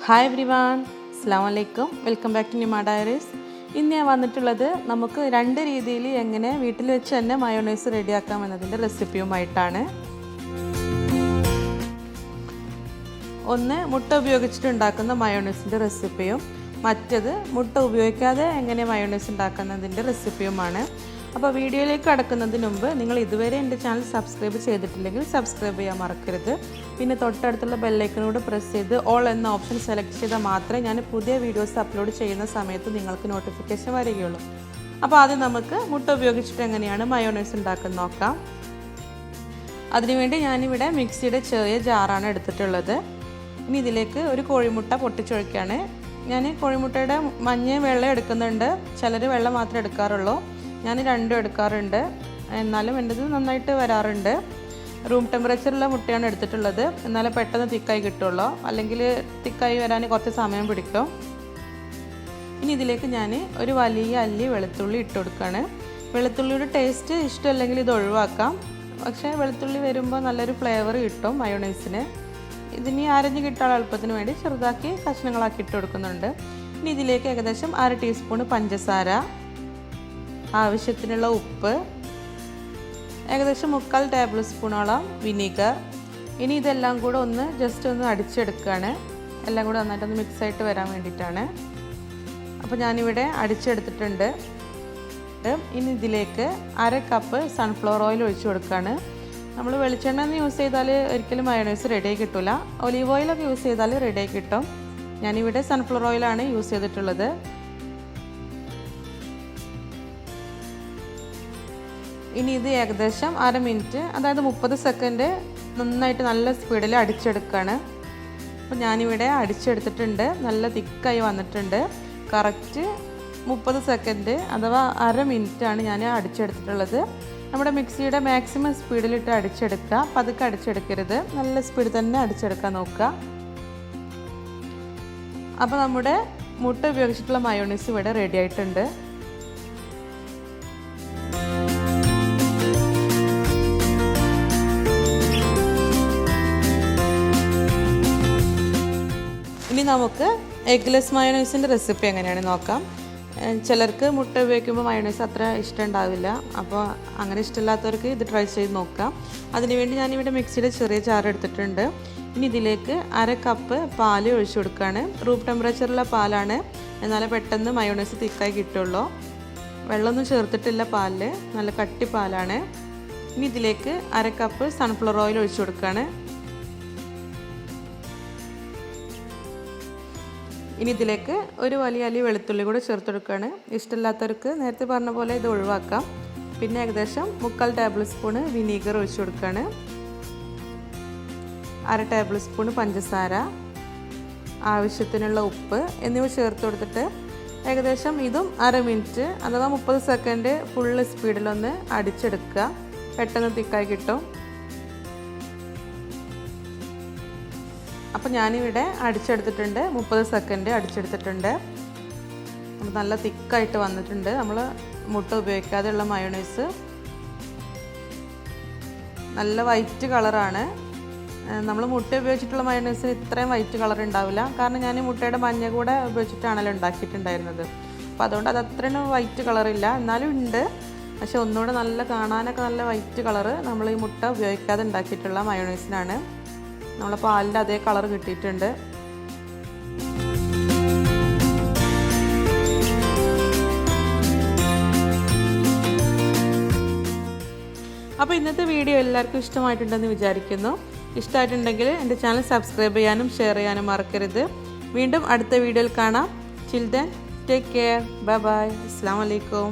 Hi everyone, അസ്സലാമു അലൈക്കും. Welcome back to Nima diaries. ഇന്ന് ഞാൻ വന്നിട്ടുള്ളത് നമുക്ക് രണ്ട് രീതിയിൽ എങ്ങനെ വീട്ടിൽ വെച്ച് തന്നെ മയോണൈസ് റെഡിയാക്കാം എന്നതിൻ്റെ റെസിപ്പിയുമായിട്ടാണ്. ഒന്ന് മുട്ട ഉപയോഗിച്ചിട്ട് ഉണ്ടാക്കുന്ന മയോണൈസിൻ്റെ റെസിപ്പിയും മറ്റത് മുട്ട ഉപയോഗിക്കാതെ എങ്ങനെ മയോണൈസ് ഉണ്ടാക്കുന്നതിൻ്റെ റെസിപ്പിയുമാണ്. അപ്പോൾ വീഡിയോയിലേക്ക് കടക്കുന്നതിന് മുമ്പ് നിങ്ങൾ ഇതുവരെ എൻ്റെ ചാനൽ സബ്സ്ക്രൈബ് ചെയ്തിട്ടില്ലെങ്കിൽ സബ്സ്ക്രൈബ് ചെയ്യാൻ മറക്കരുത്. പിന്നെ തൊട്ടടുത്തുള്ള ബെല്ലൈക്കനോട് പ്രസ് ചെയ്ത് ഓൾ എന്ന ഓപ്ഷൻ സെലക്ട് ചെയ്താൽ മാത്രമേ ഞാൻ പുതിയ വീഡിയോസ് അപ്ലോഡ് ചെയ്യുന്ന സമയത്ത് നിങ്ങൾക്ക് നോട്ടിഫിക്കേഷൻ വരികയുള്ളൂ. അപ്പോൾ ആദ്യം നമുക്ക് മുട്ട ഉപയോഗിച്ചിട്ട് എങ്ങനെയാണ് മയോണൈസ് ഉണ്ടാക്കുന്നത് നോക്കാം. അതിനുവേണ്ടി ഞാനിവിടെ മിക്സിയുടെ ചെറിയ ജാറാണ് എടുത്തിട്ടുള്ളത്. ഇനി ഇതിലേക്ക് ഒരു കോഴിമുട്ട പൊട്ടിച്ചൊഴിക്കുകയാണ്. ഞാൻ കോഴിമുട്ടയുടെ മഞ്ഞ വെള്ളം എടുക്കുന്നുണ്ട്, ചിലർ വെള്ളം മാത്രമേ എടുക്കാറുള്ളൂ. ഞാൻ രണ്ടും എടുക്കാറുണ്ട്, എന്നാലും എൻ്റെത് നന്നായിട്ട് വരാറുണ്ട്. റൂം ടെമ്പറേച്ചറുള്ള മുട്ടയാണ് എടുത്തിട്ടുള്ളത്, എന്നാലും പെട്ടെന്ന് തിക്കായി കിട്ടുള്ളൂ, അല്ലെങ്കിൽ തിക്കായി വരാൻ കുറച്ച് സമയം പിടിക്കും. ഇനി ഇതിലേക്ക് ഞാൻ ഒരു വലിയ അല്ലി വെളുത്തുള്ളി ഇട്ട് കൊടുക്കുകയാണ്. വെളുത്തുള്ളിയുടെ ടേസ്റ്റ് ഇഷ്ടമല്ലെങ്കിൽ ഇത് ഒഴിവാക്കാം, പക്ഷേ വെളുത്തുള്ളി വരുമ്പോൾ നല്ലൊരു ഫ്ലേവർ കിട്ടും മയോണൈസിന്. ഇതിനി അരഞ്ഞ് കിട്ടാൻ എളുപ്പത്തിന് വേണ്ടി ചെറുതാക്കി കഷ്ണങ്ങളാക്കി ഇട്ട് കൊടുക്കുന്നുണ്ട്. ഇനി ഇതിലേക്ക് ഏകദേശം 1/2 ടീസ്പൂൺ പഞ്ചസാര, ആവശ്യത്തിനുള്ള ഉപ്പ്, ഏകദേശം 3/4 ടേബിൾ സ്പൂണോളം വിനീഗർ. ഇനി ഇതെല്ലാം കൂടെ ജസ്റ്റ് ഒന്ന് അടിച്ചെടുക്കുകയാണ്. എല്ലാം കൂടെ നന്നായിട്ടൊന്ന് മിക്സായിട്ട് വരാൻ വേണ്ടിയിട്ടാണ്. അപ്പോൾ ഞാനിവിടെ അടിച്ചെടുത്തിട്ടുണ്ട്. ഇനി ഇതിലേക്ക് 1/2 കപ്പ് സൺഫ്ലവർ ഓയിൽ ഒഴിച്ച് കൊടുക്കുകയാണ്. നമ്മൾ വെളിച്ചെണ്ണ യൂസ് ചെയ്താൽ ഒരിക്കലും മയോണൈസ് റെഡിയായി കിട്ടില്ല. ഒലീവ് ഓയിലൊക്കെ യൂസ് ചെയ്താൽ റെഡിയായി കിട്ടും. ഞാനിവിടെ സൺഫ്ലവർ ഓയിലാണ് യൂസ് ചെയ്തിട്ടുള്ളത്. ഇനി ഇത് ഏകദേശം 1/2 മിനിറ്റ്, അതായത് 30 സെക്കൻഡ് നന്നായിട്ട് നല്ല സ്പീഡിൽ അടിച്ചെടുക്കുകയാണ്. അപ്പോൾ ഞാനിവിടെ അടിച്ചെടുത്തിട്ടുണ്ട്, നല്ല തിക്കായി വന്നിട്ടുണ്ട്. കറക്റ്റ് 30 സെക്കൻഡ് അഥവാ 1/2 മിനിറ്റാണ് ഞാൻ അടിച്ചെടുത്തിട്ടുള്ളത്. നമ്മുടെ മിക്സിയുടെ മാക്സിമം സ്പീഡിലിട്ട് അടിച്ചെടുക്കുക, പതുക്കെ അടിച്ചെടുക്കരുത്, നല്ല സ്പീഡിൽ തന്നെ അടിച്ചെടുക്കാൻ നോക്കുക. അപ്പോൾ നമ്മുടെ മുട്ട ഉപയോഗിച്ചിട്ടുള്ള മയോണൈസ് ഇവിടെ റെഡി ആയിട്ടുണ്ട്. ഇനി നമുക്ക് എഗ്ഗ്ലെസ് മയോണൈസിൻ്റെ റെസിപ്പി എങ്ങനെയാണെന്ന് നോക്കാം. ചിലർക്ക് മുട്ട ഉപയോഗിക്കുമ്പോൾ മയോണൈസ് അത്ര ഇഷ്ടം ഉണ്ടാവില്ല, അപ്പോൾ അങ്ങനെ ഇഷ്ടമില്ലാത്തവർക്ക് ഇത് ട്രൈ ചെയ്ത് നോക്കാം. അതിനുവേണ്ടി ഞാനിവിടെ മിക്സിയുടെ ചെറിയ ജാർ എടുത്തിട്ടുണ്ട്. ഇനി ഇതിലേക്ക് 1/2 കപ്പ് പാൽ ഒഴിച്ചു കൊടുക്കുകയാണ്. റൂം ടെമ്പറേച്ചറുള്ള പാലാണ്, എന്നാലേ പെട്ടെന്ന് മയോണൈസ് തിക്കായി കിട്ടുള്ളൂ. വെള്ളമൊന്നും ചേർത്തിട്ടില്ല പാലിൽ, നല്ല കട്ടി പാലാണ്. ഇനി ഇതിലേക്ക് 1/2 കപ്പ് സൺഫ്ലവർ ഓയിൽ ഒഴിച്ചു കൊടുക്കുകയാണ്. ഇനി ഇതിലേക്ക് ഒരു വലിയ അല്ലി വെളുത്തുള്ളി കൂടെ ചേർത്ത് കൊടുക്കുകയാണ്. ഇഷ്ടമില്ലാത്തവർക്ക് നേരത്തെ പറഞ്ഞ പോലെ ഇത് ഒഴിവാക്കാം. പിന്നെ ഏകദേശം 3/4 ടേബിൾ സ്പൂൺ വിനീഗർ ഒഴിച്ചു കൊടുക്കുകയാണ്. 1/2 ടേബിൾ സ്പൂൺ പഞ്ചസാര, ആവശ്യത്തിനുള്ള ഉപ്പ് എന്നിവ ചേർത്ത് കൊടുത്തിട്ട് ഏകദേശം ഇതും 1/2 മിനിറ്റ് അഥവാ 30 സെക്കൻഡ് ഫുള്ള് സ്പീഡിലൊന്ന് അടിച്ചെടുക്കുക, പെട്ടെന്ന് തിക്കായി കിട്ടും. അപ്പോൾ ഞാനിവിടെ അടിച്ചെടുത്തിട്ടുണ്ട്, 30 സെക്കൻഡ് അടിച്ചെടുത്തിട്ടുണ്ട്. അപ്പോൾ നല്ല തിക്കായിട്ട് വന്നിട്ടുണ്ട് നമ്മൾ മുട്ട ഉപയോഗിക്കാതെയുള്ള മയോണൈസ്. നല്ല വൈറ്റ് കളറാണ്. നമ്മൾ മുട്ട ഉപയോഗിച്ചിട്ടുള്ള മയോണൈസിന് ഇത്രയും വൈറ്റ് കളർ ഉണ്ടാവില്ല, കാരണം ഞാൻ മുട്ടയുടെ മഞ്ഞ കൂടെ ഉപയോഗിച്ചിട്ടാണല്ലോ ഉണ്ടാക്കിയിട്ടുണ്ടായിരുന്നത്. അപ്പോൾ അതുകൊണ്ട് അത് അത്രയും വൈറ്റ് കളറില്ല, എന്നാലും ഉണ്ട്. പക്ഷെ ഒന്നുകൂടെ നല്ല കാണാനൊക്കെ നല്ല വൈറ്റ് കളറ് നമ്മൾ ഈ മുട്ട ഉപയോഗിക്കാതെ ഉണ്ടാക്കിയിട്ടുള്ള മയോണൈസിനാണ്. നമ്മളെ പാലിൻ്റെ അതേ കളർ കിട്ടിയിട്ടുണ്ട്. അപ്പോൾ ഇന്നത്തെ വീഡിയോ എല്ലാവർക്കും ഇഷ്ടമായിട്ടുണ്ടെന്ന് വിചാരിക്കുന്നു. ഇഷ്ടമായിട്ടുണ്ടെങ്കിൽ എൻ്റെ ചാനൽ സബ്സ്ക്രൈബ് ചെയ്യാനും ഷെയർ ചെയ്യാനും മറക്കരുത്. വീണ്ടും അടുത്ത വീഡിയോയിൽ കാണാം. Till then, take care. Bye bye. Assalamu alaikum.